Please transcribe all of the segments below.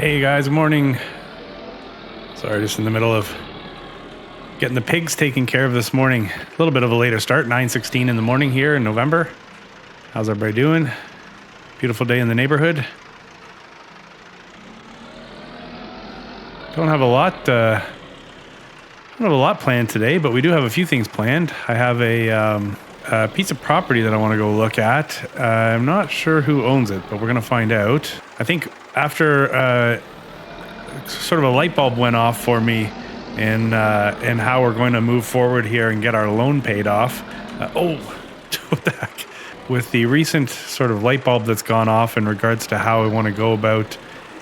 Hey guys, good morning. Sorry, just in the middle of getting the pigs taken care of this morning. A little bit of a later start, 9:16 in the morning here in November. How's everybody doing? Beautiful day in the neighborhood. Don't have a lot planned today, but we do have a few things planned. I have a piece of property that I want to go look at. I'm not sure who owns it, but we're going to find out. I think after sort of a light bulb went off for me in how we're going to move forward here and get our loan paid off. What the heck? With the recent sort of light bulb that's gone off in regards to how I want to go about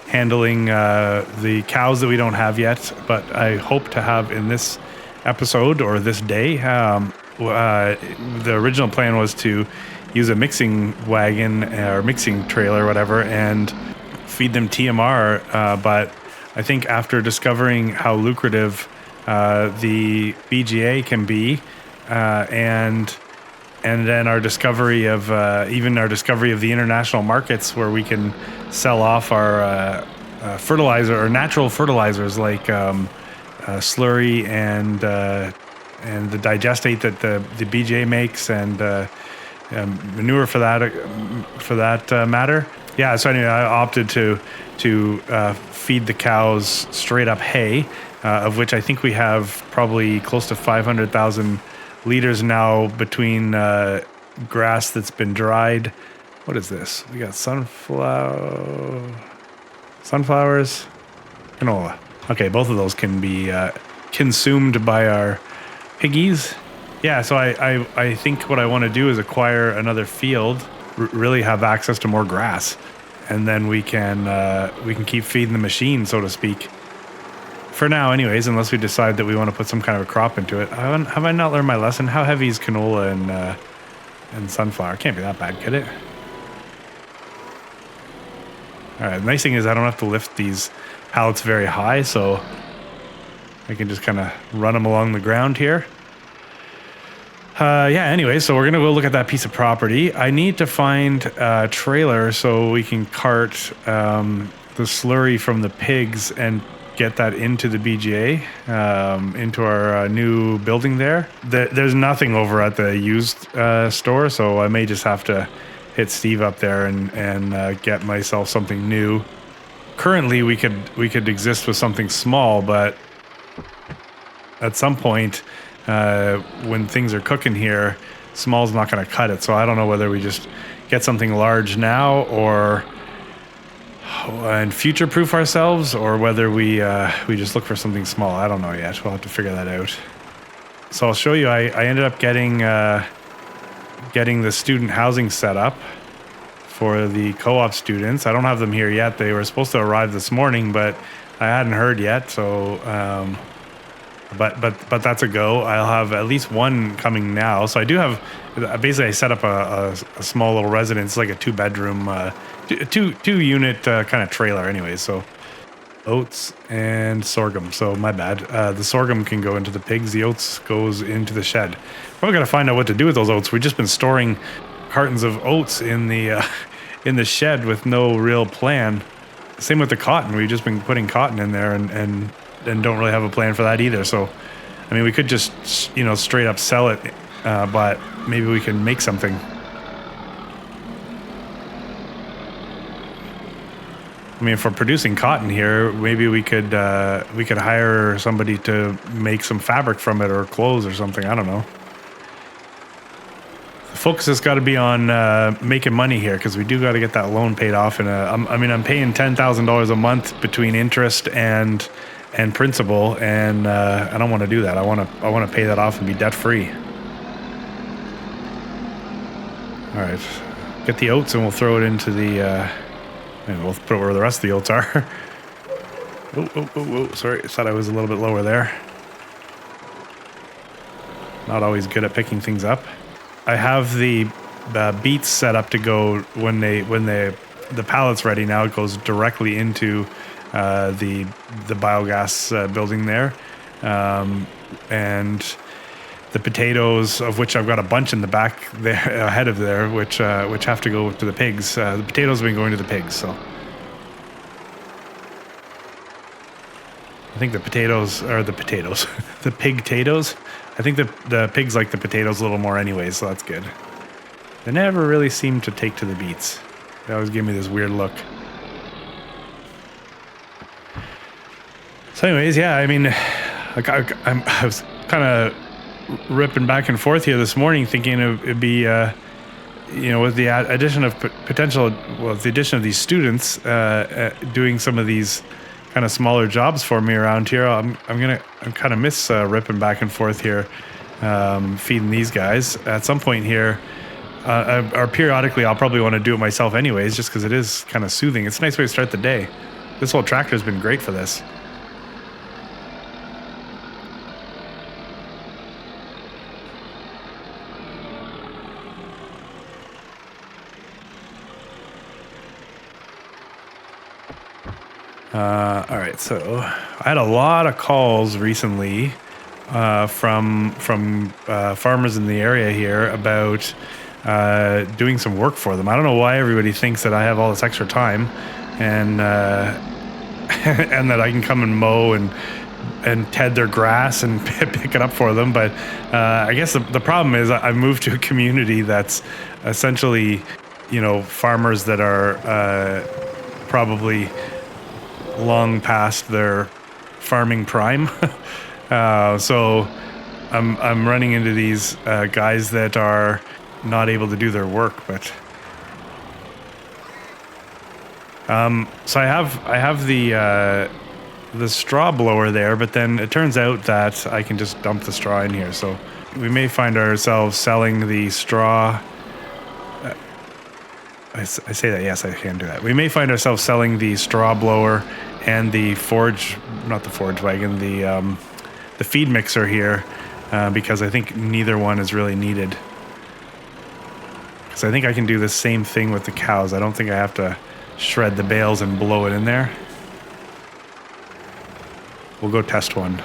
handling the cows that we don't have yet, but I hope to have in this episode or this day. The original plan was to use a mixing wagon or mixing trailer or whatever and feed them TMR, but I think after discovering how lucrative the BGA can be, and then our discovery of the international markets where we can sell off our fertilizer or natural fertilizers like slurry and the digestate that the BGA makes and manure for that matter. Yeah, so anyway, I opted to feed the cows straight up hay, of which I think we have probably close to 500,000 liters now between grass that's been dried. What is this? We got sunflowers, canola. Okay, both of those can be consumed by our piggies. Yeah, so I think what I want to do is acquire another field, really have access to more grass, and then we can keep feeding the machine, so to speak. For now, anyways, unless we decide that we want to put some kind of a crop into it. Have I not learned my lesson? How heavy is canola and sunflower? Can't be that bad, could it? All right, the nice thing is I don't have to lift these pallets very high, so I can just kind of run them along the ground here. Anyway, so we're going to go look at that piece of property. I need to find a trailer so we can cart the slurry from the pigs and get that into the BGA, into our new building there. There's nothing over at the used store, so I may just have to hit Steve up there and get myself something new. Currently, we could exist with something small, but at some point, when things are cooking here, small's not going to cut it. So I don't know whether we just get something large now and future-proof ourselves, or whether we just look for something small. I don't know yet. We'll have to figure that out. So I'll show you. I ended up getting the student housing set up for the co-op students. I don't have them here yet. They were supposed to arrive this morning, but I hadn't heard yet. So, but that's a go. I'll have at least one coming now. So I do have. Basically, I set up a small little residence, like a two-bedroom, two-unit kind of trailer. Anyway, so oats and sorghum. So my bad. The sorghum can go into the pigs. The oats goes into the shed. We're gonna find out what to do with those oats. We've just been storing cartons of oats in the shed with no real plan. Same with the cotton. We've just been putting cotton in there and don't really have a plan for that either. So, I mean, we could just straight up sell it, but maybe we can make something. I mean, if we're producing cotton here, maybe we could hire somebody to make some fabric from it or clothes or something. I don't know. The focus has got to be on making money here, because we do got to get that loan paid off. And I'm paying $10,000 a month between interest and principal, and I don't want to do that. I want to pay that off and be debt free. All right, get the oats and we'll throw it into the. We'll put it where the rest of the oats are. Oh, sorry, I thought I was a little bit lower there. Not always good at picking things up. I have the beets set up to go when the pallet's ready. Now it goes directly into the biogas building there, and the potatoes, of which I've got a bunch in the back there ahead of there, which have to go to the pigs. The potatoes have been going to the pigs. So I think the potatoes are the potatoes, the pig-tatoes. I think the pigs like the potatoes a little more anyway, so that's good. They never really seem to take to the beets. They always give me this weird look. So anyways, yeah, I mean, like I was kind of ripping back and forth here this morning thinking it'd be, you know, with the addition of the addition of these students doing some of these kind of smaller jobs for me around here, I'm kind of miss ripping back and forth here, feeding these guys. At some point here, or periodically, I'll probably want to do it myself anyways, just because it is kind of soothing. It's a nice way to start the day. This whole tractor has been great for this. All right, so I had a lot of calls recently from farmers in the area here about doing some work for them. I don't know why everybody thinks that I have all this extra time and and that I can come and mow and ted their grass and pick it up for them. But I guess the problem is I moved to a community that's essentially, you know, farmers that are probably long past their farming prime. So I'm running into these guys that are not able to do their work, but so I have the straw blower there, but then it turns out that I can just dump the straw in here. So we may find ourselves selling the straw. I say that, yes, I can do that. We may find ourselves selling the straw blower and the not the forage wagon, the feed mixer here, because I think neither one is really needed. Because I think I can do the same thing with the cows. I don't think I have to shred the bales and blow it in there. We'll go test one.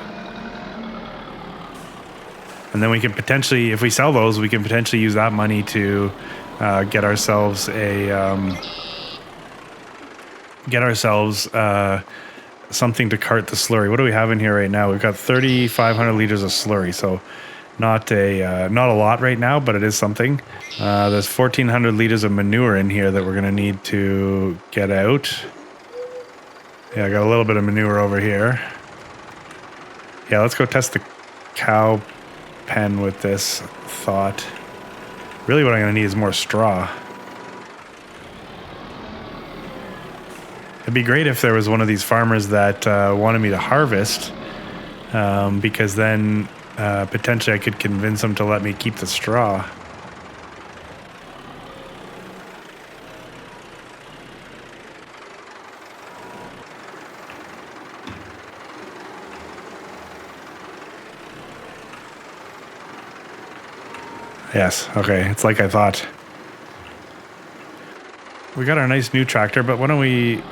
And then we can potentially, if we sell those, we can potentially use that money to get ourselves something to cart the slurry. What do we have in here right now? We've got 3,500 liters of slurry, so not a lot right now, but it is something. There's 1,400 liters of manure in here that we're going to need to get out. Yeah, I got a little bit of manure over here. Yeah, let's go test the cow pen with this thought. Really what I'm going to need is more straw. It'd be great if there was one of these farmers that wanted me to harvest, because then potentially I could convince them to let me keep the straw. Yes, okay, it's like I thought. We got our nice new tractor, but why don't we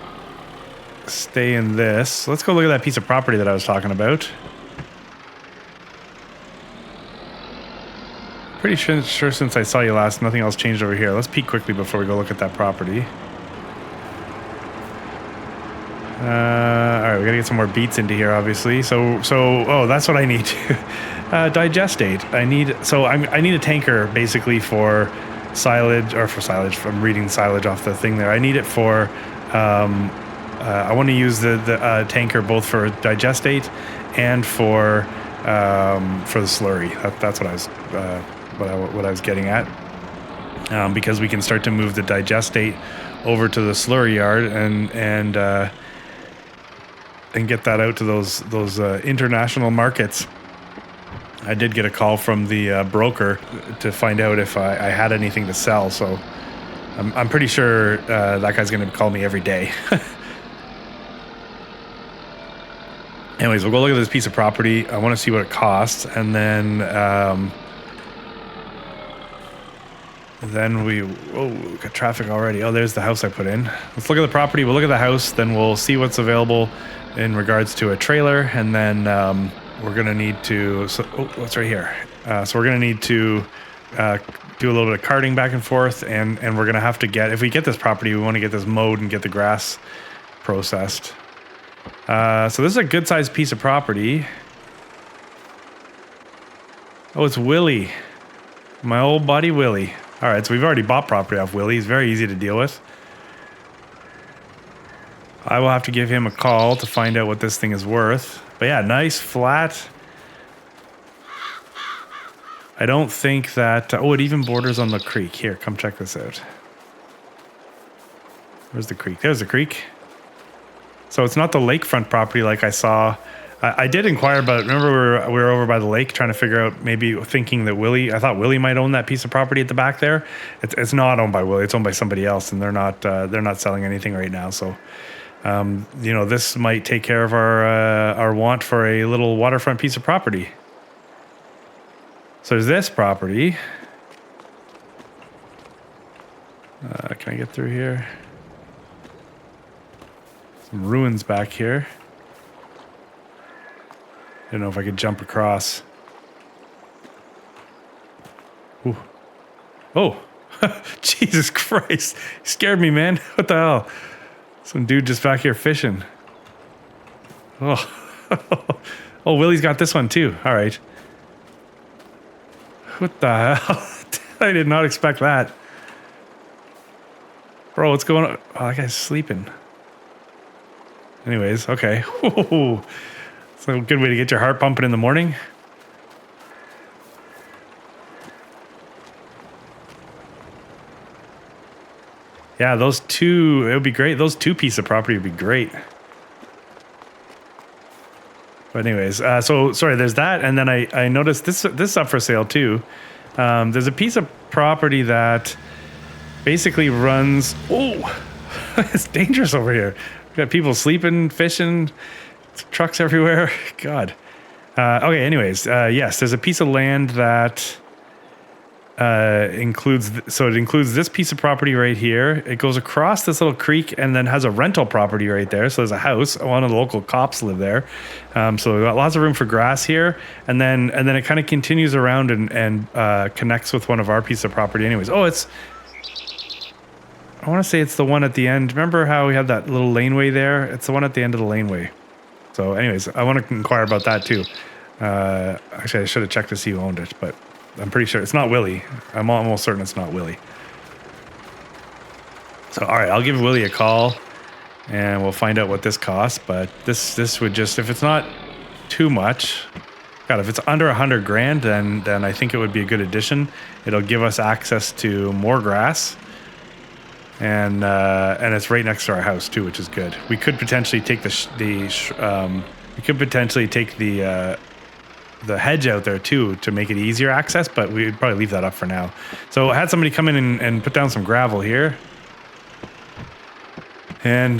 stay in this? Let's go look at that piece of property that I was talking about. Pretty sure since I saw you last, nothing else changed over here. Let's peek quickly before we go look at that property. All right, we gotta get some more beets into here, obviously. Oh, that's what I need to digestate. I need a tanker basically for silage, I'm reading silage off the thing there. I need it for, I want to use the tanker both for digestate and for the slurry. That's what I was getting at. Because we can start to move the digestate over to the slurry yard and get that out to those international markets. I did get a call from the broker to find out if I had anything to sell, so I'm pretty sure that guy's going to call me every day. Anyways, we'll go look at this piece of property. I want to see what it costs, and then we got traffic already. Oh, there's the house I put in. Let's look at the property. We'll look at the house, then we'll see what's available in regards to a trailer, and then we're gonna need to. What's right here? So we're gonna need to do a little bit of carting back and forth, and we're gonna have to get. If we get this property, we want to get this mowed and get the grass processed. So this is a good sized piece of property. Oh, it's Willie. My old buddy Willie. All right, so we've already bought property off Willie. He's very easy to deal with. I will have to give him a call to find out what this thing is worth. But yeah, nice, flat. I don't think that... oh, it even borders on the creek. Here, come check this out. Where's the creek? There's the creek. So it's not the lakefront property like I saw. I did inquire about it. Remember we were over by the lake trying to figure out, maybe thinking that Willie... I thought Willie might own that piece of property at the back there. It's not owned by Willie. It's owned by somebody else, and they're not selling anything right now. So, you know, this might take care of our want for a little waterfront piece of property. So there's this property. Can I get through here? Some ruins back here. I don't know if I could jump across. Ooh. Oh, Jesus Christ. You scared me, man. What the hell? Some dude just back here fishing. Oh, oh, Willie's got this one too. All right. What the hell? I did not expect that. Bro, what's going on? Oh, that guy's sleeping. Anyways, okay. Ooh. It's a good way to get your heart pumping in the morning. Yeah, those two, it would be great. Those two pieces of property would be great. But anyways, so sorry, there's that. And then I noticed this is up for sale too. There's a piece of property that basically runs, oh, it's dangerous over here. We've got people sleeping, fishing, trucks everywhere. God. Okay, anyways, yes, there's a piece of land that includes this piece of property right here. It goes across this little creek and then has a rental property right there. So there's a house. One of the local cops live there. So we've got lots of room for grass here. And then it kind of continues around and connects with one of our piece of property anyways. Oh, I want to say it's the one at the end. Remember how we had that little laneway there? It's the one at the end of the laneway. So anyways, I want to inquire about that too. Actually, I should have checked to see who owned it, but I'm pretty sure it's not Willie. I'm almost certain it's not Willie. So, all right, I'll give Willie a call and we'll find out what this costs. But this would just, if it's not too much, God, if it's under 100 grand, then I think it would be a good addition. It'll give us access to more grass. And it's right next to our house too, which is good. We could potentially take the hedge out there too to make it easier access, but we'd probably leave that up for now. So I had somebody come in and put down some gravel here, and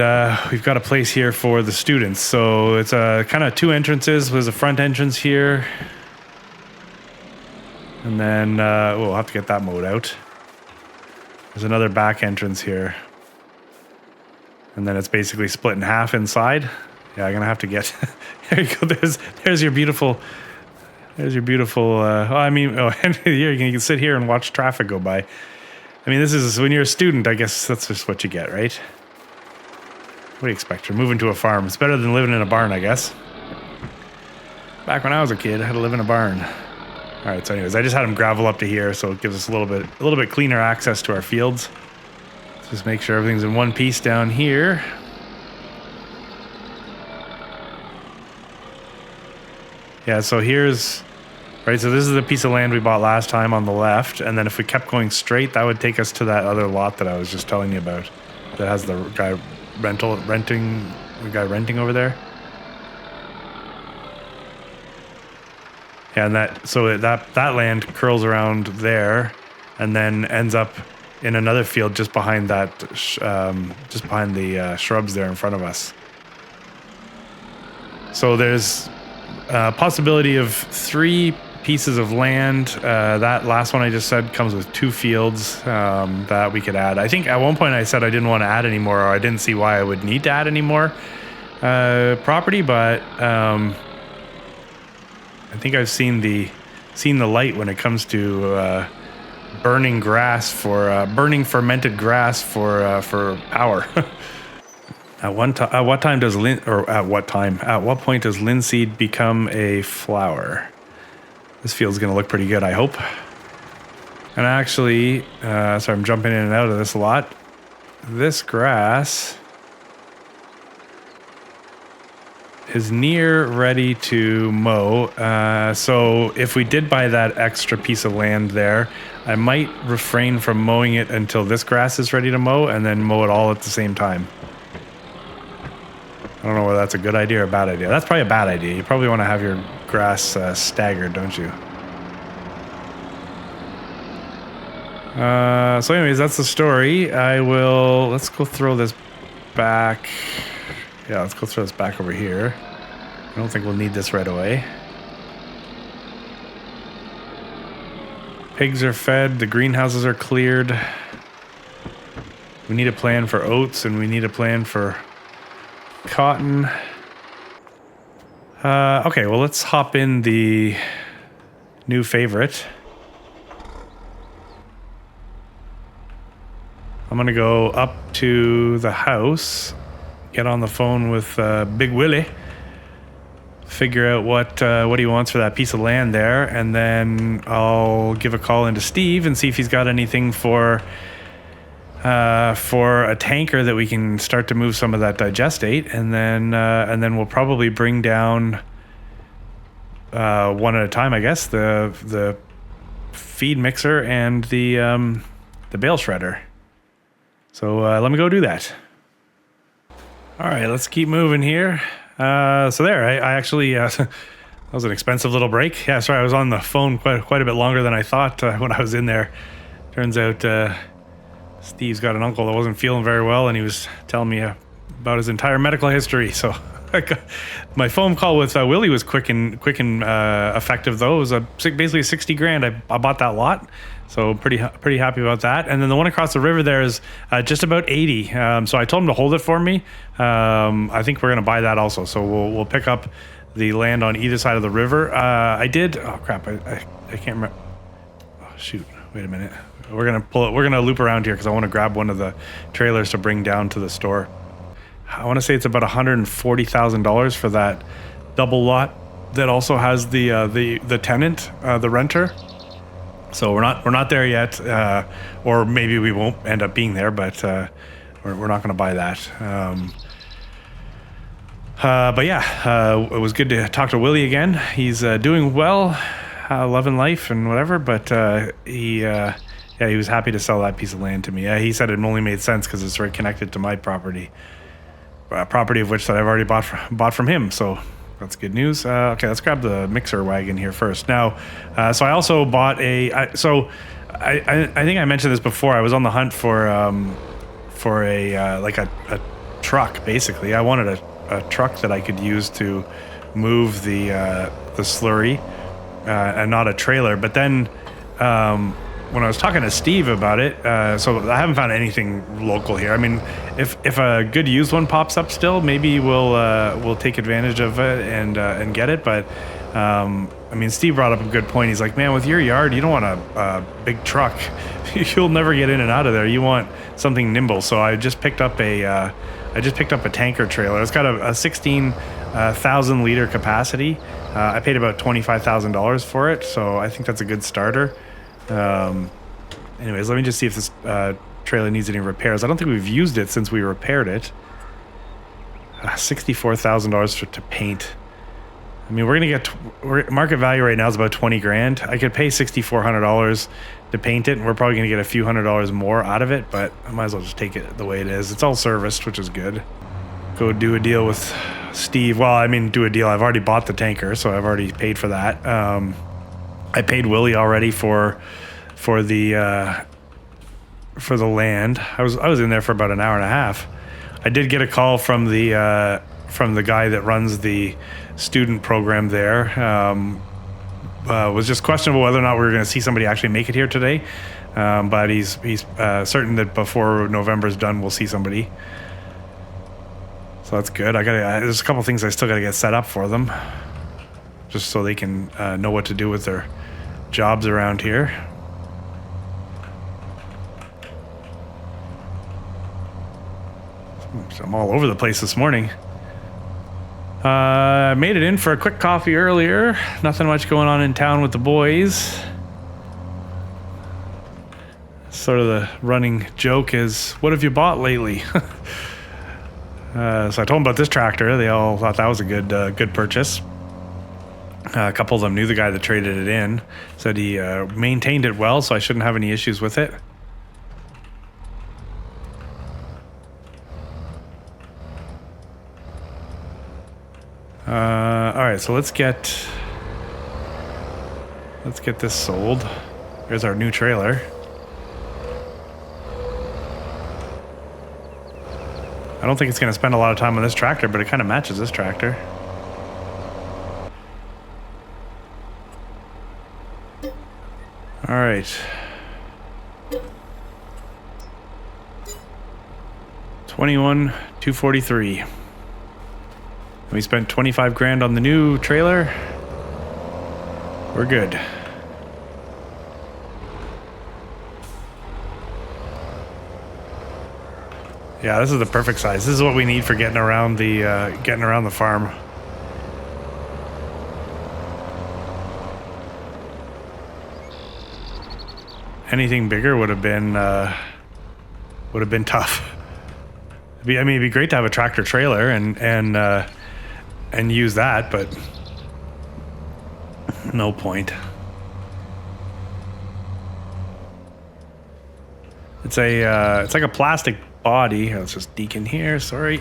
we've got a place here for the students. So it's a kind of two entrances. There's a front entrance here, and then we'll have to get that mowed out. There's another back entrance here. And then it's basically split in half inside. Yeah, I'm gonna have to get, there you go, there's your beautiful, here, you can sit here and watch traffic go by. I mean, this is, when you're a student, I guess that's just what you get, right? What do you expect? You're moving to a farm. It's better than living in a barn, I guess. Back when I was a kid, I had to live in a barn. All right, so anyways, I just had them gravel up to here, so it gives us a little bit cleaner access to our fields. Let's just make sure everything's in one piece down here. Yeah, so here's, right, so this is the piece of land we bought last time on the left, and then if we kept going straight, that would take us to that other lot that I was just telling you about, that has the guy renting over there. Yeah, and that land curls around there, and then ends up in another field just behind that, the shrubs there in front of us. So there's a possibility of 3 pieces of land. That last one I just said comes with 2 fields that we could add. I think at one point I said I didn't want to add any more, or I didn't see why I would need to add any more property, but I think I've seen the light when it comes to burning grass for burning fermented grass for power. At what time does at what point does linseed become a flower? This field's gonna look pretty good, I hope. And actually, sorry, I'm jumping in and out of this a lot. This grass is near ready to mow. So if we did buy that extra piece of land there, I might refrain from mowing it until this grass is ready to mow and then mow it all at the same time. I don't know whether that's a good idea or a bad idea. That's probably a bad idea. You probably want to have your grass staggered, don't you? So anyways, that's the story. Let's go throw this back. Yeah, let's go throw this back over here. I don't think we'll need this right away. Pigs are fed. The greenhouses are cleared. We need a plan for oats and we need a plan for cotton. Okay, well, let's hop in the new favorite. I'm gonna go up to the house, get on the phone with Big Willie, figure out what he wants for that piece of land there, and then I'll give a call into Steve and see if he's got anything for a tanker that we can start to move some of that digestate, and then we'll probably bring down one at a time, I guess, the feed mixer and the bale shredder. So let me go do that. All right, let's keep moving here. So there, I actually, that was an expensive little break. Yeah, sorry, I was on the phone quite a bit longer than I thought when I was in there. Turns out Steve's got an uncle that wasn't feeling very well, and he was telling me about his entire medical history. So my phone call with Willie was quick and effective, though. It was basically 60 grand. I bought that lot. So pretty happy about that. And then the one across the river there is just about 80. So I told him to hold it for me. I think we're going to buy that also. So we'll pick up the land on either side of the river. I did. Oh crap! I can't remember. Oh shoot! Wait a minute. We're gonna pull it. We're gonna loop around here because I want to grab one of the trailers to bring down to the store. I want to say it's about $140,000 for that double lot that also has the tenant, the renter. So we're not there yet, or maybe we won't end up being there, but we're not going to buy that. But yeah, it was good to talk to Willie again. He's doing well, loving life and whatever. But he was happy to sell that piece of land to me. He said it only made sense because it's very connected to my property of which that I've already bought from him. So that's good news. Okay, let's grab the mixer wagon here first. Now, so I also bought I think I mentioned this before. I was on the hunt for a truck. Basically, I wanted a truck that I could use to move the slurry, and not a trailer. But then when I was talking to Steve about it, so I haven't found anything local here. I mean, if a good used one pops up still, maybe we'll take advantage of it and get it. But I mean, Steve brought up a good point. He's like, man, with your yard, you don't want a big truck. You'll never get in and out of there. You want something nimble. So I just picked up a tanker trailer. It's got a 16,000 liter capacity. I paid about $25,000 for it, so I think that's a good starter. Anyways, let me just see if this trailer needs any repairs. I don't think we've used it since we repaired it. $64,000 to paint. I mean, we're gonna get market value right now is about 20 grand. I could pay $6,400 to paint it, and we're probably gonna get a few $100s more out of it. But I might as well just take it the way it is. It's all serviced, which is good. Go do a deal with Steve. Well, I mean, do a deal. I've already bought the tanker, so I've already paid for that. I paid Willie already for the land. I was in there for about an hour and a half. I did get a call from the guy that runs the student program there. Was just questionable whether or not we were going to see somebody actually make it here today. But he's certain that before November's done, we'll see somebody. So that's good. There's a couple things I still got to get set up for them, just so they can know what to do with their jobs around here. I'm all over the place this morning. I made it in for a quick coffee earlier. Nothing much going on in town with the boys. Sort of the running joke is, what have you bought lately? So I told them about this tractor. They all thought that was a good purchase. A couple of them knew the guy that traded it in. Said he maintained it well, so I shouldn't have any issues with it. All right, so let's get this sold. Here's our new trailer. I don't think it's going to spend a lot of time on this tractor, but it kind of matches this tractor. All right. 21,243. We spent 25 grand on the new trailer. We're good. Yeah, this is the perfect size. This is what we need for getting around the farm. Anything bigger would have been tough. It'd be great to have a tractor trailer and use that, but no point. It's like a plastic body. Let's just deacon here. Sorry.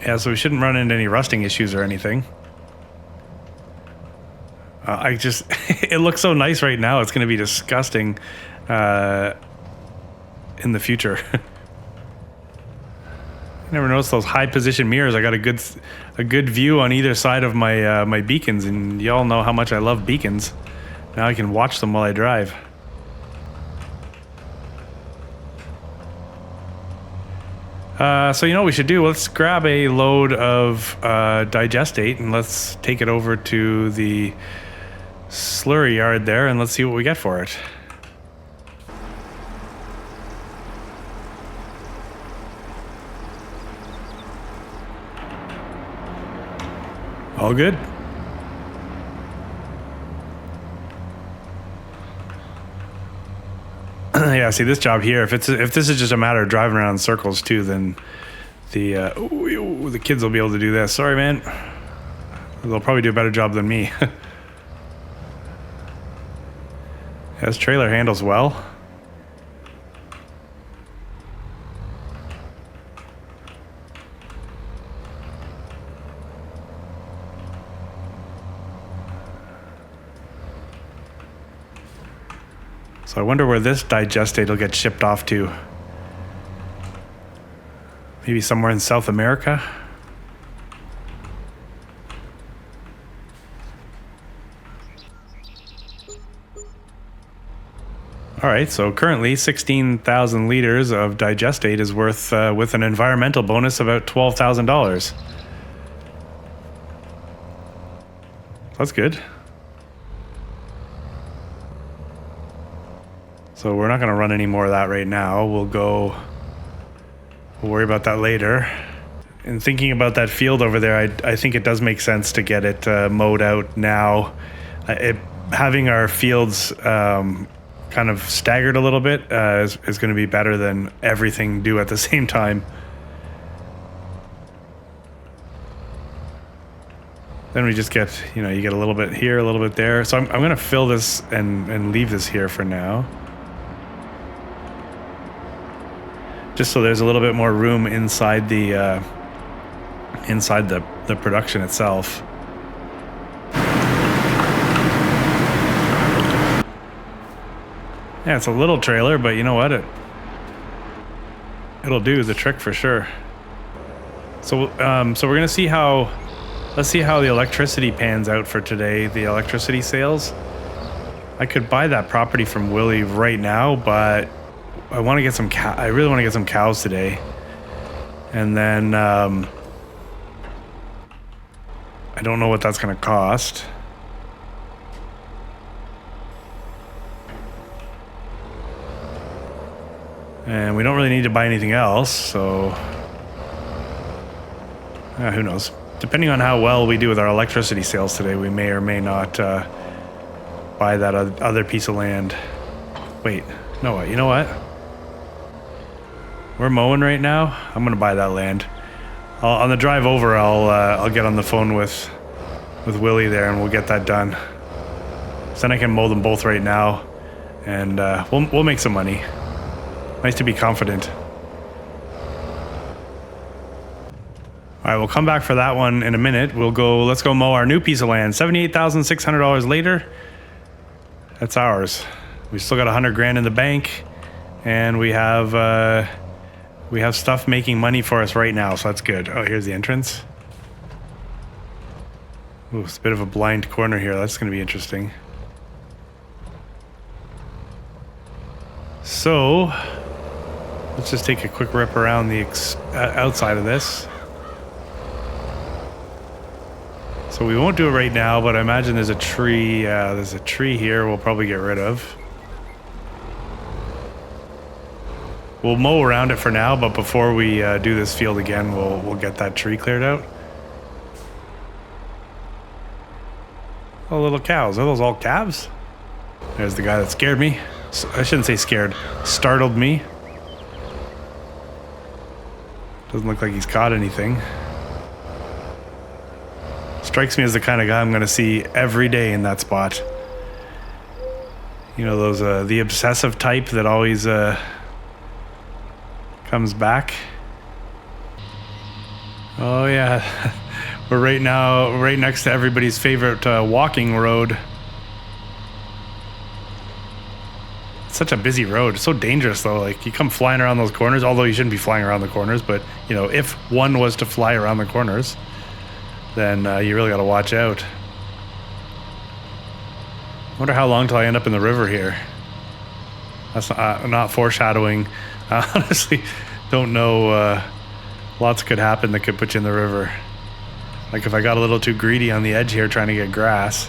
Yeah, so we shouldn't run into any rusting issues or anything. It looks so nice right now. It's going to be disgusting in the future. I never noticed those high position mirrors. I got a good view on either side of my my beacons, and y'all know how much I love beacons. Now I can watch them while I drive. So you know what we should do? Let's grab a load of digestate and let's take it over to the slurry yard there, and let's see what we get for it. All good? Yeah, see this job here, if this is just a matter of driving around in circles too, then the kids will be able to do this. Sorry, man. They'll probably do a better job than me. Yeah, this trailer handles well. So I wonder where this digestate will get shipped off to. Maybe somewhere in South America? All right, so currently 16,000 liters of digestate is worth, with an environmental bonus, about $12,000. That's good. So we're not going to run any more of that right now. We'll worry about that later. And thinking about that field over there, I think it does make sense to get it mowed out now. Having our fields kind of staggered a little bit is going to be better than everything due at the same time. Then we just get, you get a little bit here, a little bit there. So I'm going to fill this and leave this here for now. Just so there's a little bit more room inside the production itself. Yeah, it's a little trailer, but you know what? It'll do the trick for sure. So we're gonna see let's see how the electricity pans out for today. The electricity sales. I could buy that property from Willie right now, but I want to get some I really want to get some cows today, and then I don't know what that's going to cost. And we don't really need to buy anything else, so who knows? Depending on how well we do with our electricity sales today, we may or may not buy that other piece of land. Wait, no, you know what? We're mowing right now. I'm gonna buy that land. On the drive over, I'll get on the phone with Willie there, and we'll get that done. So then I can mow them both right now, and we'll make some money. Nice to be confident. All right, we'll come back for that one in a minute. Let's go mow our new piece of land. $78,600 later. That's ours. We still got 100 grand in the bank, and we have stuff making money for us right now, so that's good. Oh, here's the entrance. Ooh, it's a bit of a blind corner here. That's going to be interesting. So, let's just take a quick rip around the outside of this. So we won't do it right now, but I imagine there's a tree. There's a tree here we'll probably get rid of. We'll mow around it for now, but before we do this field again, we'll get that tree cleared out. Oh, little cows. Are those all calves? There's the guy that scared me. I shouldn't say scared. Startled me. Doesn't look like he's caught anything. Strikes me as the kind of guy I'm going to see every day in that spot. You know, those the obsessive type that always comes back. Oh yeah, we're right next to everybody's favorite walking road. It's such a busy road. It's so dangerous though. Like, you come flying around those corners, although you shouldn't be flying around the corners, but you know, if one was to fly around the corners, then you really got to watch out. I wonder how long till I end up in the river here. That's not foreshadowing. I honestly don't know. Lots could happen that could put you in the river. Like if I got a little too greedy on the edge here trying to get grass.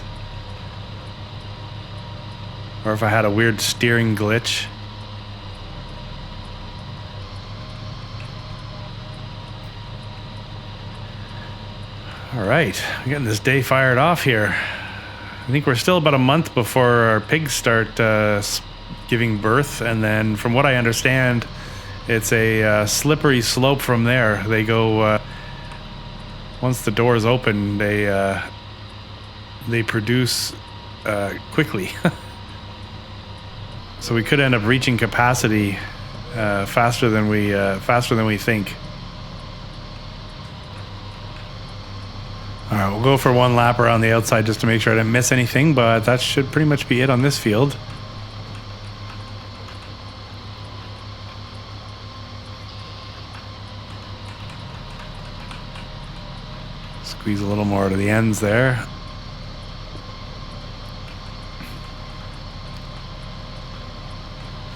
Or if I had a weird steering glitch. All right, I'm getting this day fired off here. I think we're still about a month before our pigs start giving birth, and then from what I understand, it's a slippery slope from there. They go once the doors open, they produce quickly. So we could end up reaching capacity faster than we think. All right, we'll go for one lap around the outside just to make sure I didn't miss anything, but that should pretty much be it on this field. Squeeze a little more to the ends there.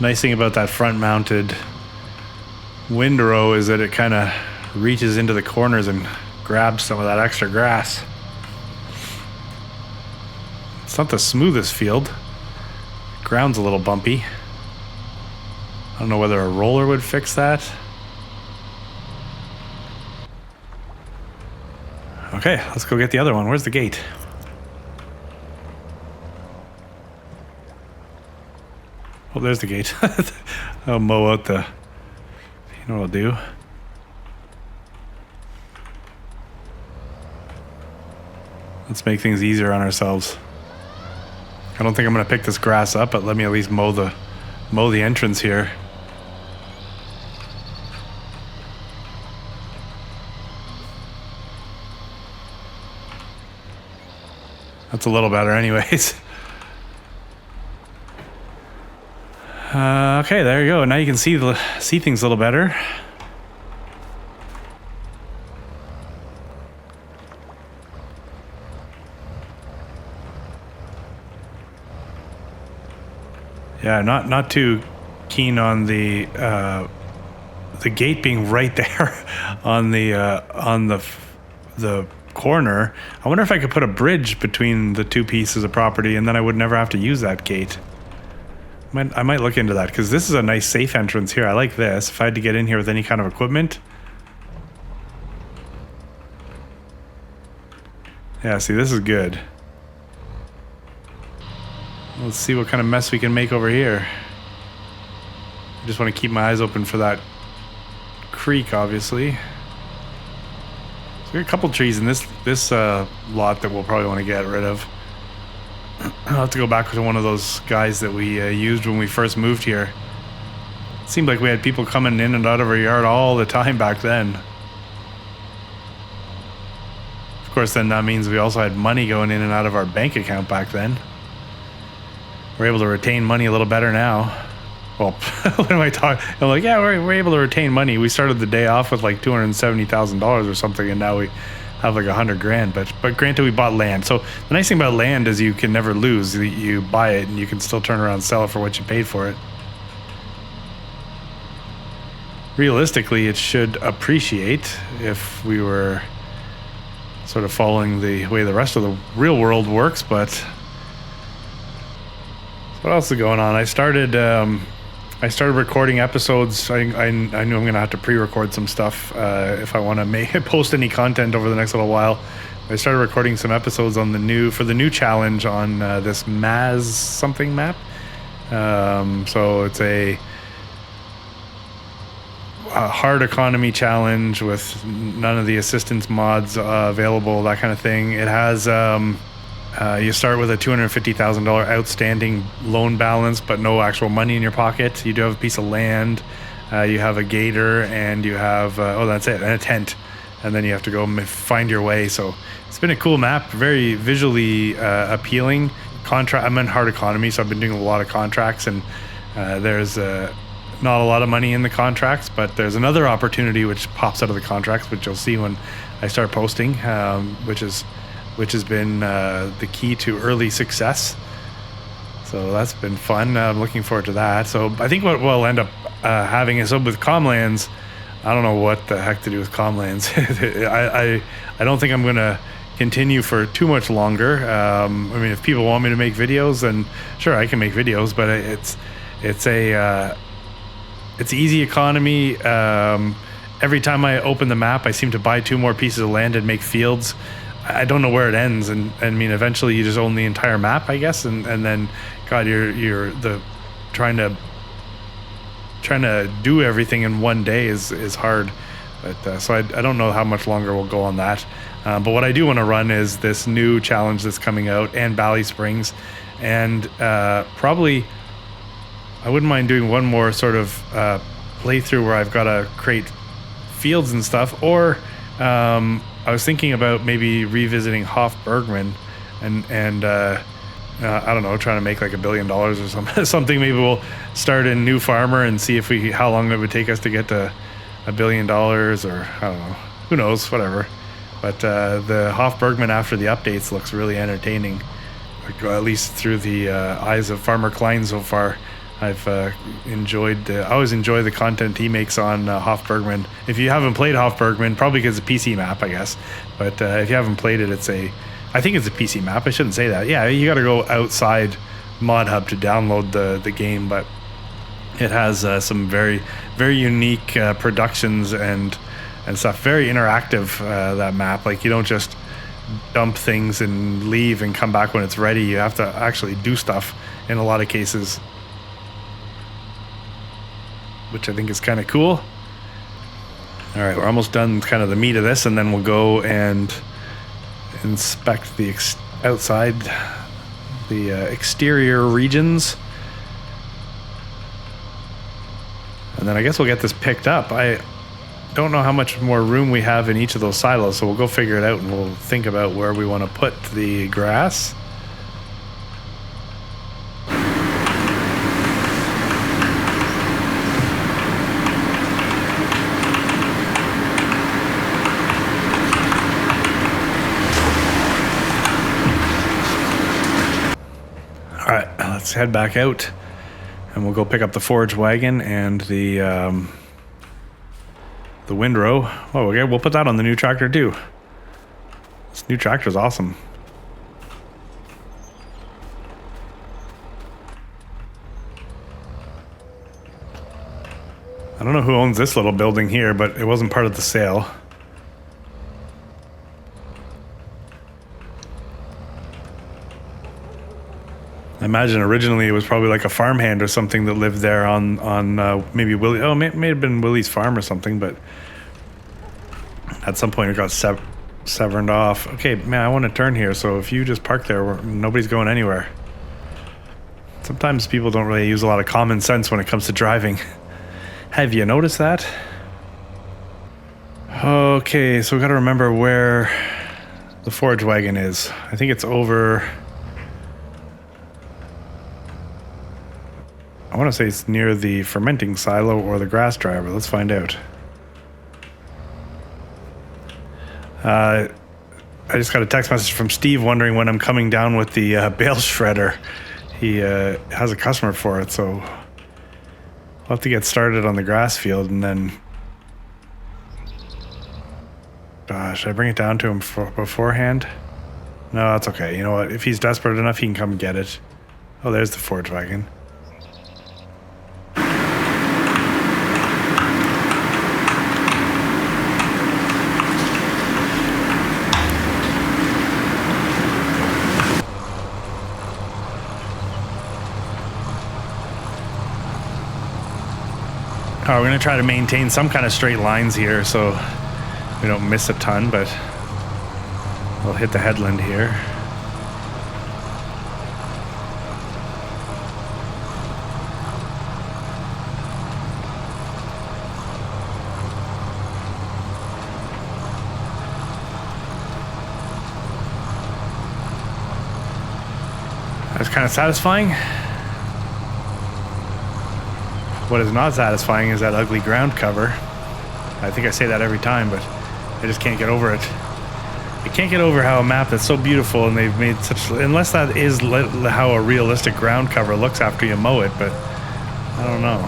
Nice thing about that front-mounted windrow is that it kind of reaches into the corners and grabs some of that extra grass. It's not the smoothest field. Ground's a little bumpy. I don't know whether a roller would fix that. Okay, let's go get the other one. Where's the gate? Oh, there's the gate. I'll mow out the... You know what I'll do? Let's make things easier on ourselves. I don't think I'm going to pick this grass up, but let me at least mow the entrance here. That's a little better anyways. Okay, there you go. Now you can see things a little better. Yeah, not too keen on the gate being right there on the corner. I wonder if I could put a bridge between the two pieces of property, and then I would never have to use that gate. I might look into that because this is a nice safe entrance here. I like this. If I had to get in here with any kind of equipment. Yeah, see, this is good. Let's see what kind of mess we can make over here. I just want to keep my eyes open for that creek, obviously. So we have a couple trees in this lot that we'll probably want to get rid of. I'll have to go back to one of those guys that we used when we first moved here. It seemed like we had people coming in and out of our yard all the time back then. Of course, then that means we also had money going in and out of our bank account back then. We're able to retain money a little better now. Well, what am I talking? I'm like, yeah, we're able to retain money. We started the day off with like $270,000 or something, and now we have like $100,000. But granted, we bought land. So the nice thing about land is you can never lose. You buy it and you can still turn around and sell it for what you paid for it. Realistically, it should appreciate if we were sort of following the way the rest of the real world works. But what else is going on? I started recording episodes. I knew I'm going to have to pre-record some stuff if I want to post any content over the next little while. I started recording some episodes on the new challenge on this Maz something map. So it's a hard economy challenge with none of the assistance mods available, that kind of thing. It has you start with a $250,000 outstanding loan balance, but no actual money in your pocket. You do have a piece of land, you have a gator, and you have that's it, and a tent, and then you have to go find your way. So it's been a cool map, very visually appealing. I'm in hard economy, so I've been doing a lot of contracts, and there's not a lot of money in the contracts, but there's another opportunity which pops out of the contracts, which you'll see when I start posting, which has been the key to early success. So that's been fun. I'm looking forward to that. So I think what we'll end up having is, with Comlands, I don't know what the heck to do with Comlands. I don't think I'm going to continue for too much longer. I mean, if people want me to make videos, then sure, I can make videos, but it's easy economy. Every time I open the map, I seem to buy 2 more pieces of land and make fields. I don't know where it ends, and I mean, eventually you just own the entire map, I guess, and then, God, you're trying to do everything in one day is hard. But so I don't know how much longer we'll go on that. But what I do want to run is this new challenge that's coming out, and BallySprings, and probably I wouldn't mind doing one more sort of playthrough where I've got to create fields and stuff, or I was thinking about maybe revisiting Hofbergman and I don't know, trying to make like $1 billion or something. Maybe we'll start a new farmer and see how long it would take us to get to $1 billion, or I don't know, who knows, whatever. But the Hofbergman after the updates looks really entertaining, at least through the eyes of Farmer Klein so far. I've I always enjoy the content he makes on Hofbergman. If you haven't played Hofbergman, probably because it's a PC map, I guess. But if you haven't played it, I think it's a PC map. I shouldn't say that. Yeah, you got to go outside Mod Hub to download the game, but it has some very, very unique productions and stuff. Very interactive, that map. Like, you don't just dump things and leave and come back when it's ready. You have to actually do stuff in a lot of cases, which I think is kind of cool. All right, we're almost done kind of the meat of this, and then we'll go and inspect the exterior regions. And then I guess we'll get this picked up. I don't know how much more room we have in each of those silos, so we'll go figure it out, and we'll think about where we want to put the grass. Let's head back out, and we'll go pick up the forage wagon and the windrow. Oh, okay, we'll put that on the new tractor too. This new tractor is awesome. I don't know who owns this little building here, but it wasn't part of the sale. I imagine originally it was probably like a farmhand or something that lived there on maybe Willie. Oh, it may have been Willie's farm or something, but at some point it got severed off. Okay, man, I want to turn here, so if you just park there, nobody's going anywhere. Sometimes people don't really use a lot of common sense when it comes to driving. Have you noticed that? Okay, so we got to remember where the forage wagon is. I think it's over... I want to say it's near the fermenting silo or the grass dryer, but let's find out. I just got a text message from Steve wondering when I'm coming down with the bale shredder. He has a customer for it, so I'll have to get started on the grass field and then... Should I bring it down to him beforehand? No, that's okay. You know what? If he's desperate enough, he can come get it. Oh, there's the forage wagon. We're going to try to maintain some kind of straight lines here so we don't miss a ton, but we'll hit the headland here. That's kind of satisfying. What is not satisfying is that ugly ground cover. I think I say that every time, but I just can't get over it. I can't get over how a map that's so beautiful and they've made such... Unless that is how a realistic ground cover looks after you mow it, but I don't know.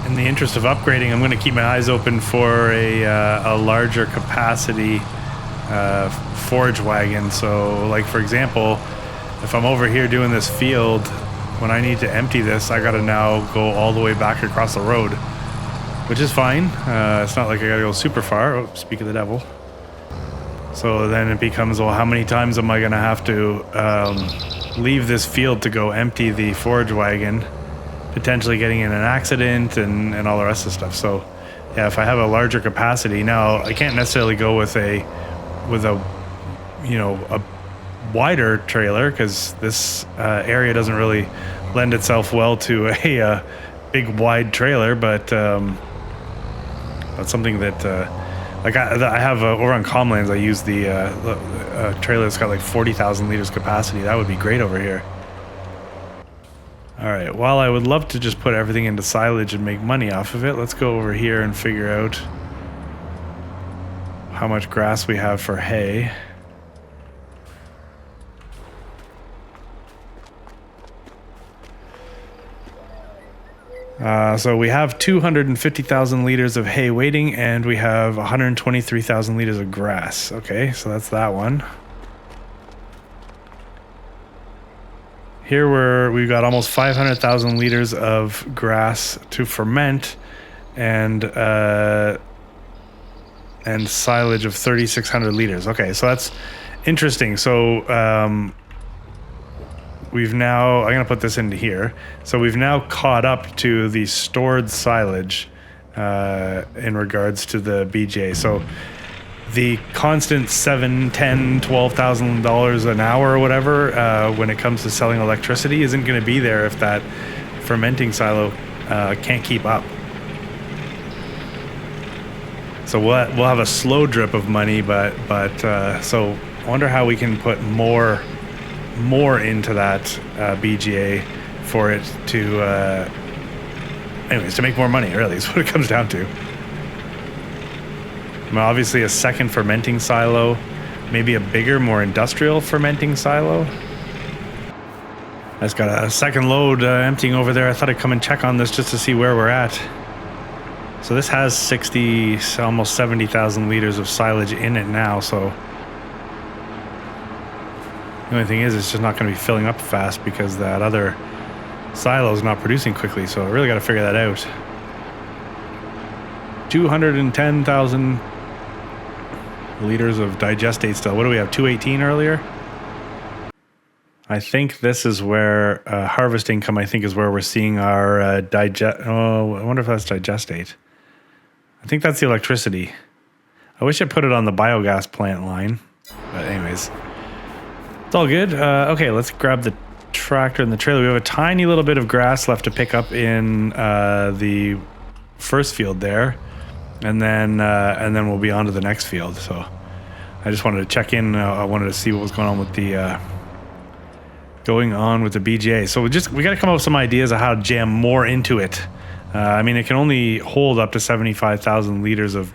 In the interest of upgrading, I'm going to keep my eyes open for a larger capacity forage wagon. So, like for example, if I'm over here doing this field, when I need to empty this, I got to now go all the way back across the road, which is fine. It's not like I got to go super far. Oh, speak of the devil. So then it becomes, well, how many times am I going to have to leave this field to go empty the forage wagon? Potentially getting in an accident and all the rest of the stuff. So yeah, if I have a larger capacity now, I can't necessarily go with a you know, a wider trailer because this area doesn't really lend itself well to a big wide trailer, but that's something that like I have over on Comlands, I use the trailer that's got like 40,000 liters capacity. That would be great over here. All right, while I would love to just put everything into silage and make money off of it, let's go over here and figure out how much grass we have for hay. So we have 250,000 liters of hay waiting, and we have 123,000 liters of grass. Okay, so that's that one. Here we've got almost 500,000 liters of grass to ferment, and silage of 3,600 liters. Okay, so that's interesting. So we've now, I'm gonna put this into here. So we've now caught up to the stored silage in regards to the BJ. So the constant $7,000, $10,000, $12,000 an hour or whatever when it comes to selling electricity isn't going to be there if that fermenting silo can't keep up. So we'll have a slow drip of money, but so I wonder how we can put more into that BGA for it to anyways, to make more money. Really is what it comes down to. I mean, obviously a second fermenting silo, maybe a bigger, more industrial fermenting silo. I just got a second load emptying over there. I thought I'd come and check on this just to see where we're at. So this has 60, almost 70,000 liters of silage in it now. So The only thing is, it's just not going to be filling up fast because that other silo is not producing quickly. So I really got to figure that out. 210,000 liters of digestate still. What do we have? 218 earlier? I think this is where harvest income, I think, is where we're seeing our digest. Oh, I wonder if that's digestate. I think that's the electricity. I wish I put it on the biogas plant line. But anyways, it's all good. Okay, let's grab the tractor and the trailer. We have a tiny little bit of grass left to pick up in the first field there. And then we'll be on to the next field. So I just wanted to check in. I wanted to see what was going on with the BGA. So we got to come up with some ideas of how to jam more into it. I mean, it can only hold up to 75,000 liters of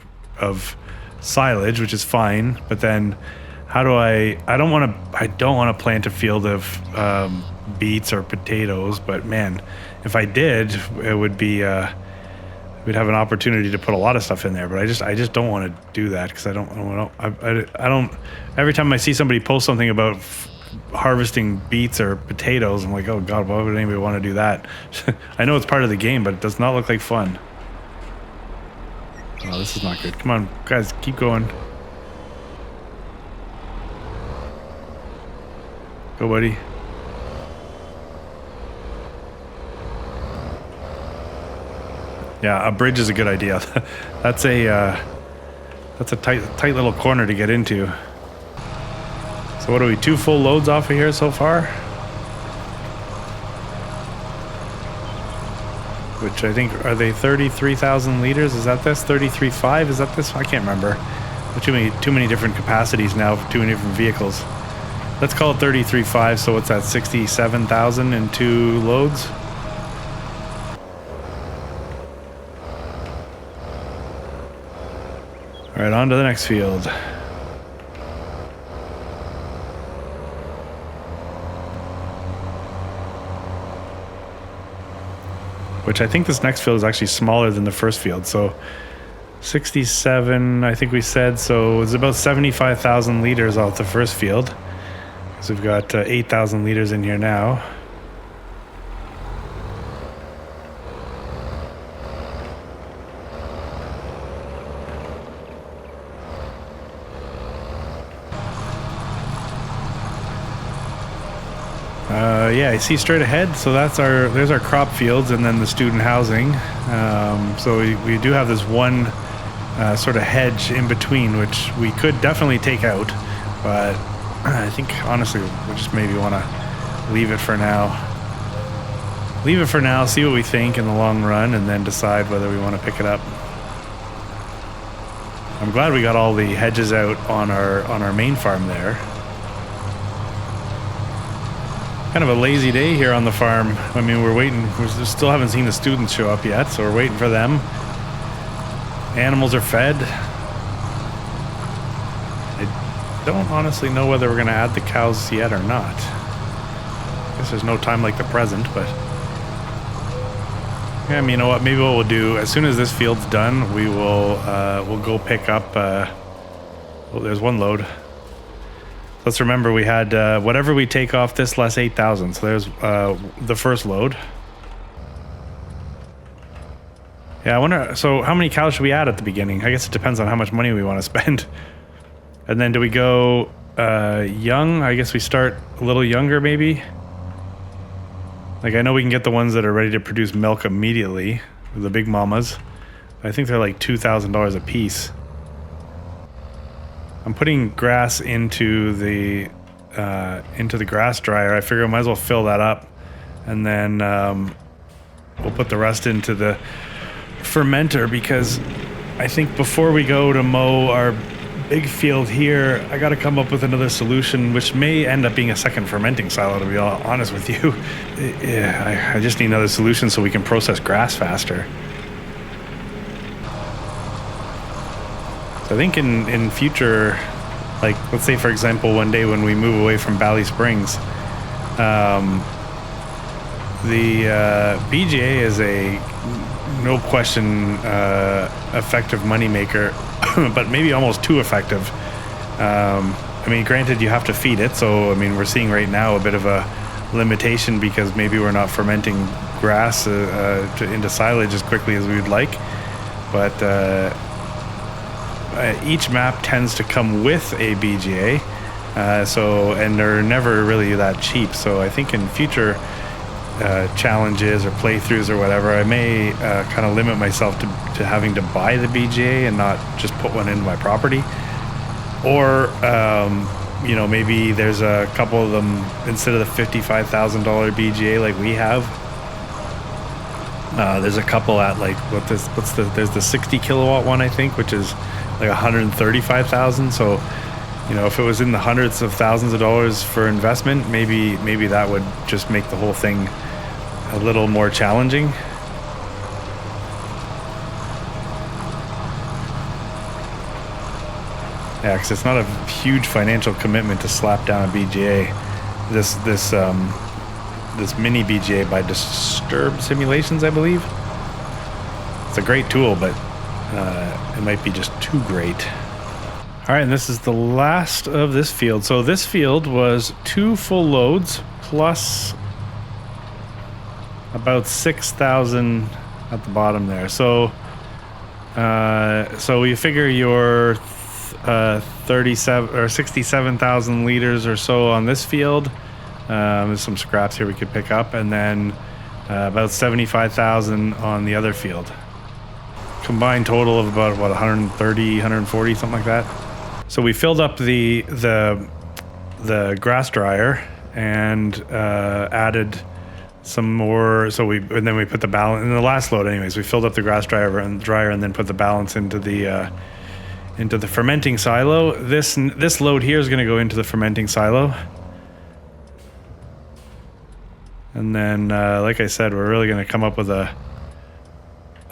silage, which is fine. But then, how do I don't want to plant a field of beets or potatoes. But man, if I did, it would be we'd have an opportunity to put a lot of stuff in there. But I just don't want to do that because I don't. Every time I see somebody post something about harvesting beets or potatoes, I'm like, oh god, why would anybody want to do that? I know it's part of the game, but it does not look like fun. Oh, this is not good. Come on, guys, keep going. Go, buddy. Yeah, a bridge is a good idea. That's a tight little corner to get into. So what are we, 2 full loads off of here so far? Which I think, are they 33,000 liters? Is that this? 33.5? Is that this? I can't remember. Too many different capacities now for too many different vehicles. Let's call it 33.5. So what's that? 67,000 in 2 loads? All right, on to the next field. Which I think this next field is actually smaller than the first field. So 67, I think we said. So it's about 75,000 liters off the first field. So we've got 8,000 liters in here now. Yeah, I see straight ahead. So there's our crop fields and then the student housing. So we do have this one sort of hedge in between, which we could definitely take out. But I think honestly, we just maybe want to leave it for now. Leave it for now, see what we think in the long run, and then decide whether we want to pick it up. I'm glad we got all the hedges out on our main farm there. Kind of a lazy day here on the farm. I mean, we still haven't seen the students show up yet, so we're waiting for them. Animals are fed. I don't honestly know whether we're going to add the cows yet or not. I guess there's no time like the present, but yeah, I mean, you know what? Maybe what we'll do, as soon as this field's done, we'll go pick up. Well, there's one load. Let's remember we had whatever we take off this less 8,000. So there's the first load. Yeah, I wonder, so how many cows should we add at the beginning? I guess it depends on how much money we want to spend. And then do we go young? I guess we start a little younger maybe. Like I know we can get the ones that are ready to produce milk immediately, the big mamas. I think they're like $2,000 a piece. I'm putting grass into the grass dryer. I figure I might as well fill that up, and then we'll put the rest into the fermenter, because I think before we go to mow our big field here, I got to come up with another solution, which may end up being a second fermenting silo, to be honest with you. Yeah, I just need another solution so we can process grass faster. So I think in future, like let's say for example one day when we move away from BallySprings, the BGA is a no question effective moneymaker, but maybe almost too effective. I mean, granted, you have to feed it. So, I mean, we're seeing right now a bit of a limitation because maybe we're not fermenting grass into silage as quickly as we would like. But each map tends to come with a BGA. And they're never really that cheap. So I think in future challenges or playthroughs or whatever, I may kind of limit myself to having to buy the BGA and not just put one into my property. Or, you know, maybe there's a couple of them instead of the $55,000 BGA like we have. There's a couple at like there's the 60 kilowatt one, I think, which is like 135,000. So, you know, if it was in the hundreds of thousands of dollars for investment, maybe that would just make the whole thing a little more challenging. Yeah, because it's not a huge financial commitment to slap down a BGA. This mini BGA by Disturb Simulations, I believe. It's a great tool, but it might be just too great. All right, and this is the last of this field. So this field was 2 full loads plus about 6,000 at the bottom there. So so you figure your 37 or 67,000 liters or so on this field. There's some scraps here we could pick up, and then about 75,000 on the other field. Combined total of about 130, 140, something like that. So we filled up the grass dryer and added some more. And then we put the balance in the last load. Anyways, we filled up the grass dryer and then put the balance into the fermenting silo. This load here is going to go into the fermenting silo. And then, like I said, we're really going to come up with a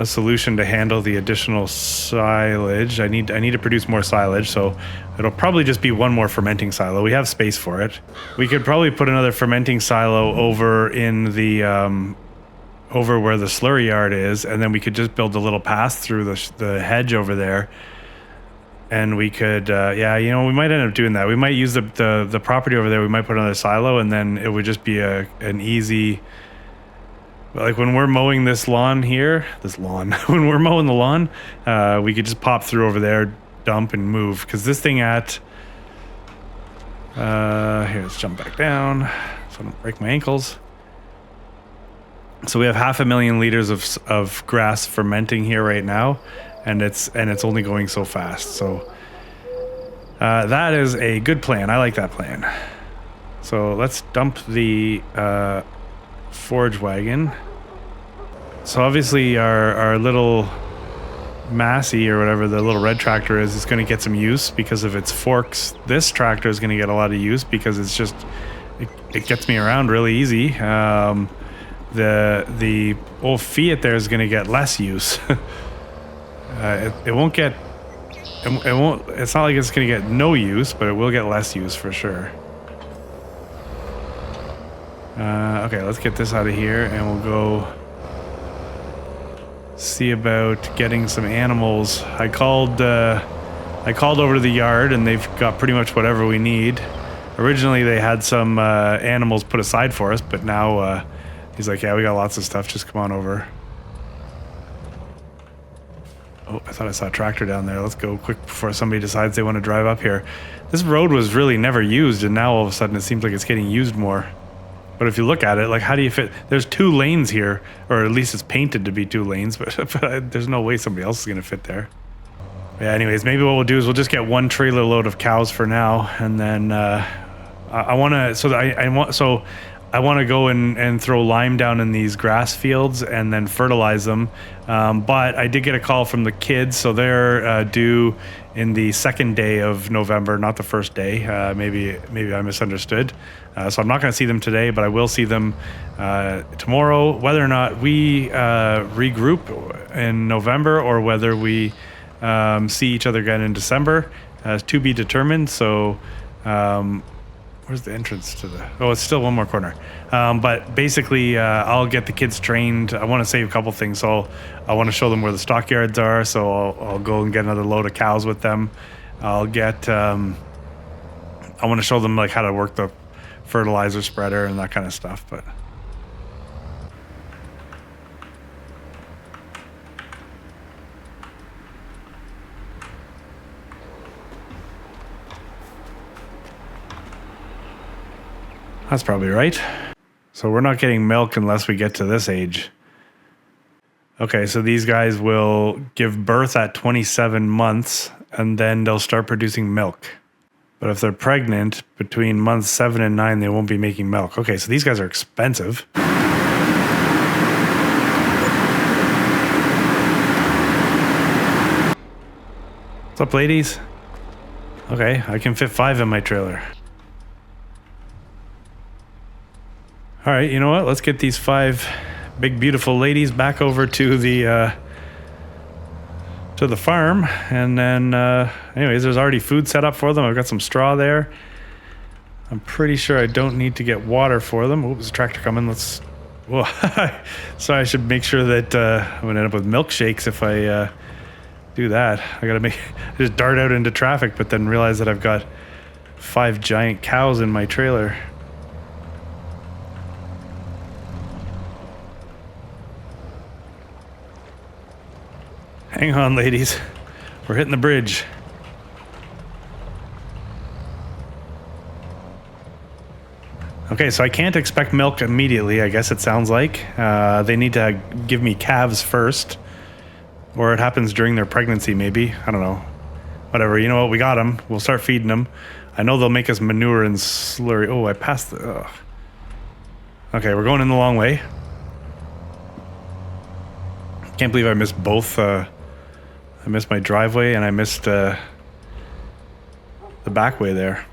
solution to handle the additional silage. I need to produce more silage, so it'll probably just be one more fermenting silo. We have space for it. We could probably put another fermenting silo over in the over where the slurry yard is, and then we could just build a little path through the hedge over there. And we could, yeah, you know, we might end up doing that. We might use the property over there. We might put another silo, and then it would just be an easy. Like when we're mowing this lawn here, when we're mowing the lawn, we could just pop through over there, dump and move. Because this thing at, here, let's jump back down so I don't break my ankles. So we have 500,000 liters of grass fermenting here right now, and it's only going so fast. So that is a good plan. I like that plan. So let's dump the forage wagon. So obviously our little Massey or whatever the little red tractor is going to get some use because of its forks. This tractor is going to get a lot of use because it's just it gets me around really easy. The old Fiat there is going to get less use. It won't. It's not like it's going to get no use, but it will get less use for sure. Okay, let's get this out of here, and we'll go see about getting some animals. I called over to the yard, and they've got pretty much whatever we need. Originally, they had some animals put aside for us, but now he's like, yeah, we got lots of stuff. Just come on over. Oh, I thought I saw a tractor down there. Let's go quick before somebody decides they want to drive up here. This road was really never used, and now all of a sudden it seems like it's getting used more. But if you look at it, like, how do you fit? There's 2 lanes here, or at least it's painted to be 2 lanes, but there's no way somebody else is going to fit there. Yeah, anyways, maybe what we'll do is we'll just get 1 trailer load of cows for now, and then I want to go and throw lime down in these grass fields and then fertilize them. But I did get a call from the kids, so they're due in the 2nd day of November, not the 1st day. Maybe I misunderstood. So I'm not going to see them today, but I will see them tomorrow. Whether or not we regroup in November or whether we see each other again in December is to be determined. So where's the entrance to the... Oh, it's still one more corner. But basically, I'll get the kids trained. I want to save a couple things. So I want to show them where the stockyards are. So I'll go and get another load of cows with them. I'll get I want to show them like how to work the fertilizer spreader and that kind of stuff, but that's probably right. So we're not getting milk unless we get to this age. Okay, so these guys will give birth at 27 months and then they'll start producing milk. But if they're pregnant between months 7 and 9, they won't be making milk. Okay, so these guys are expensive. What's up, ladies? Okay, I can fit 5 in my trailer. All right, you know what? Let's get these 5 big, beautiful ladies back over to the farm, and then anyways, there's already food set up for them. I've got some straw there. I'm pretty sure I don't need to get water for them. Oops, there's a tractor coming. Let's. Well, so I should make sure that I'm gonna end up with milkshakes if I do that. I gotta just dart out into traffic, but then realize that I've got 5 giant cows in my trailer. Hang on, ladies. We're hitting the bridge. Okay, so I can't expect milk immediately, I guess it sounds like. They need to give me calves first. Or it happens during their pregnancy, maybe. I don't know. Whatever, you know what? We got them. We'll start feeding them. I know they'll make us manure and slurry. Oh, I passed the... Ugh. Okay, we're going in the long way. Can't believe I missed both... I missed my driveway and I missed the back way there.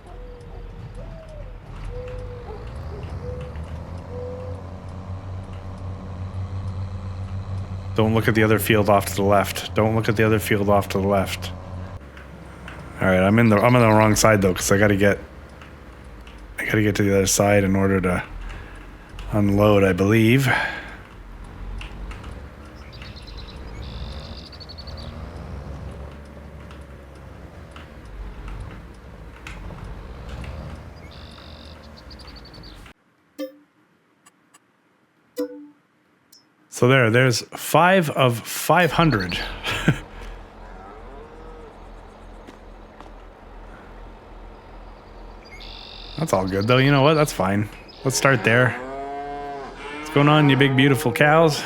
Don't look at the other field off to the left. Don't look at the other field off to the left. All right, I'm on the wrong side though, because I gotta get to the other side in order to unload, I believe. So there's 5 of 500. That's all good though. You know what? That's fine. Let's start there. What's going on, you big beautiful cows?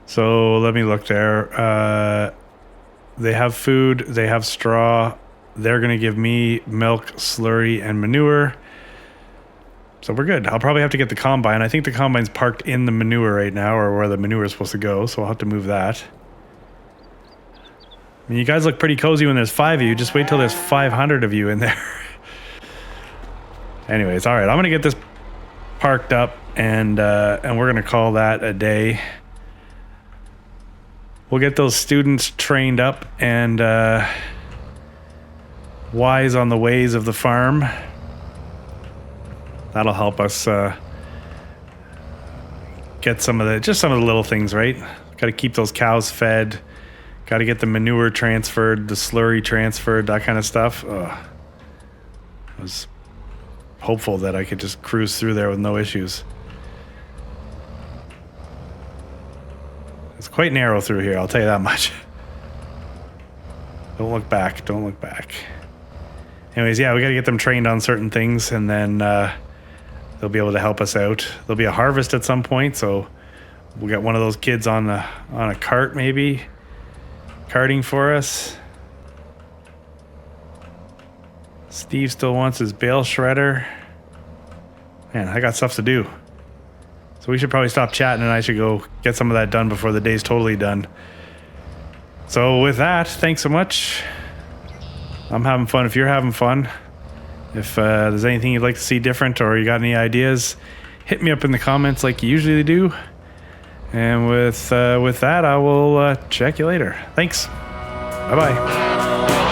So let me look there. They have food. They have straw. They're going to give me milk, slurry, and manure. So we're good. I'll probably have to get the combine. I think the combine's parked in the manure right now, or where the manure is supposed to go, so I'll have to move that. I mean, you guys look pretty cozy when there's 5 of you. Just wait till there's 500 of you in there. Anyways, all right. I'm going to get this parked up, and we're going to call that a day. We'll get those students trained up and wise on the ways of the farm. That'll help us get some of the little things right. Got to keep those cows fed. Got to get the manure transferred, the slurry transferred, that kind of stuff. I was hopeful that I could just cruise through there with no issues. It's quite narrow through here, I'll tell you that much. Don't look back. Don't look back. Anyways, yeah, we got to get them trained on certain things, and then they'll be able to help us out. There'll be a harvest at some point, so we'll get one of those kids on a cart, maybe, carting for us. Steve still wants his bale shredder. Man, I got stuff to do. So we should probably stop chatting, and I should go get some of that done before the day's totally done. So with that, thanks so much. I'm having fun if you're having fun. If there's anything you'd like to see different, or you got any ideas, hit me up in the comments like you usually do. And with that, I will check you later. Thanks. Bye-bye.